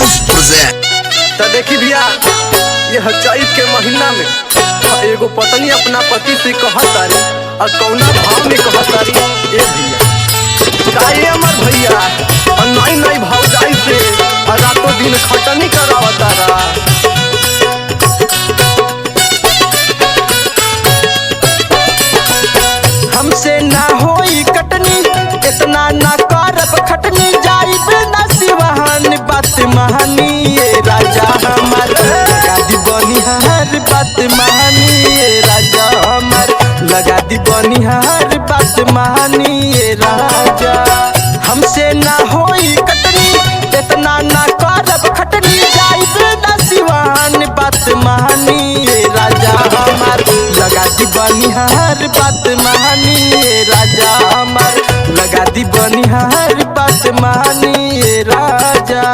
Films present. तो देखी भैया यह चैत के महीना में एगो पत्नी अपना पति से कहतारी और कौना भाव में कहतारी ए भैया काहे अमर भैया और नई नई भाव जाई से और रातों दिन खटनी करावतारा। हमसे ना होई कटनी इतना ना करब खटनी जाइब ना सिवाहन बात महानी ये राजा हमार लगा दी बनिहार बात महानी ये राजा हमार लगा दी बनिहार बात महानी ये राजा। हमसे ना होई कटनी इतना ना करब खटनी जाइब ना सिवाहन बात महानी ये राजा हमार लगा दी बनिहार बात महानी ये राजा हमार लगा दी बनिहार बात महानी ये राजा।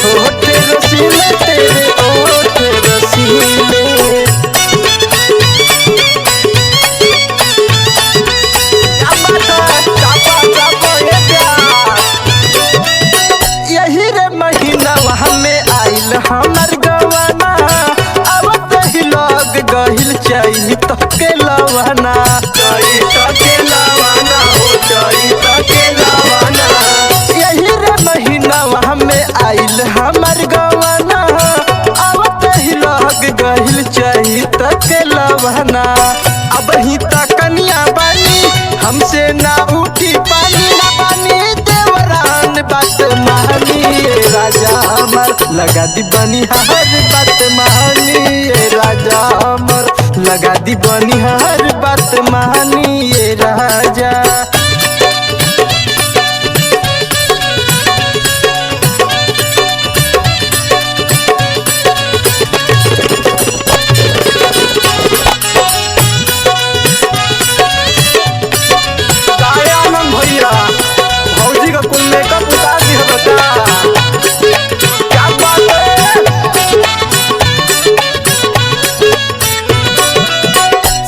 होठ रसीले तेरे होठ रसीले यही रे महीना हमें आइल हमर गवाना अब तही लग गहिल चाहिए तो के लवाना चाहिए तो के लवाना हो चाहिए तो के लवाना। यही रे महीना हमें आइल हमर गवाना अब तही लग गहिल चाहिए तो के लवाना। अब ही तक कन्या बानी हमसे ना उठी पानी ना पानी देवरान बात महानी ये राजा हमर लगा दी बनिहार बात महानी ये राजा हमर लगा दी बनिहार बात महानी ये राजा। भैया भौजी का कुल मेकअप उतार दी है बता क्या बात है।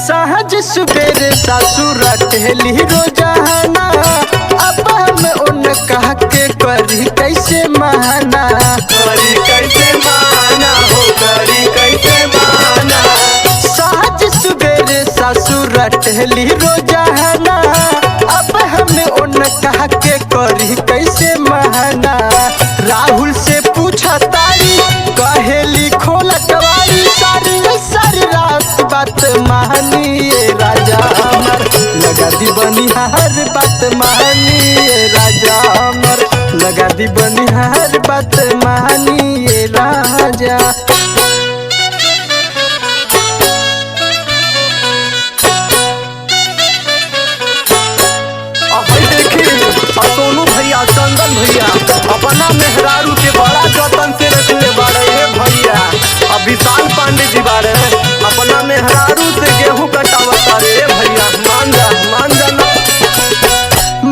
सहज सुबेरे सासुर टेली रोजाना अब हम उन कह के करी कैसे माना करी कैसे माना हो करी कैसे माना। सहज सुबेरे सासुर टेली रोजाना अब हमें उन कहा के करी कैसे महाना। राहुल से पूछा तारी कहेली खोल कवारी सारी सारी रात बात महानी ये राजा हमर लगा दी बनिहार बात महानी ये राजा हमर लगा दी बनिहार बात महानी ये राजा। सोनू भैया चंदन भैया अपना मेहरारू के बड़ा जतन से रखले बारे हे भैया। अब विशाल पांडे जी बारे अपना मेहरारू से गेहूं कटावता रे भैया मान जा ना।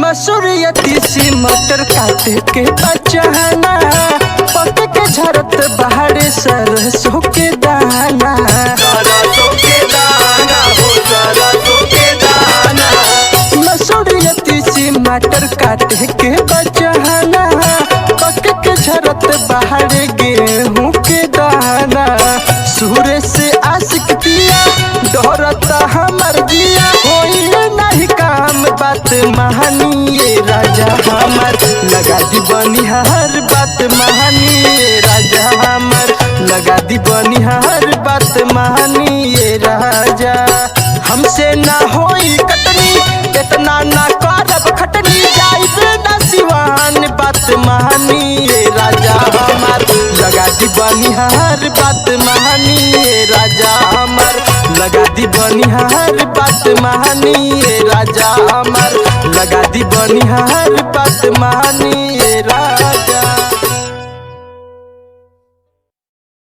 मसूरिया तीसी मटर काटे के बचाना पक के झरत बाहर सरसों के दाना सरसों के दाना हो सरसों के दाना। मसूरिया तीसी मटर काटे के बचाना पक के झरत बाहर गेहूं के दाना। सूर्य से आशिक दिया डरता हमर जिया होई नहीं काम बात महानी ये राजा हमर लगा दी बनिहार बात महानी ये राजा हमर लगा दी बनिहार बात महानी ये राजा। हमसे ना होई कटनी इतना ना करब खटनी जाइब ना सिवान बात महानी ये राजा हमार लगा दी बनिहार बात महानी ये राजा हमार लगा दी बनिहार बात महानी ये राजा हमार लगा दी बनिहार बात महानी ये राजा।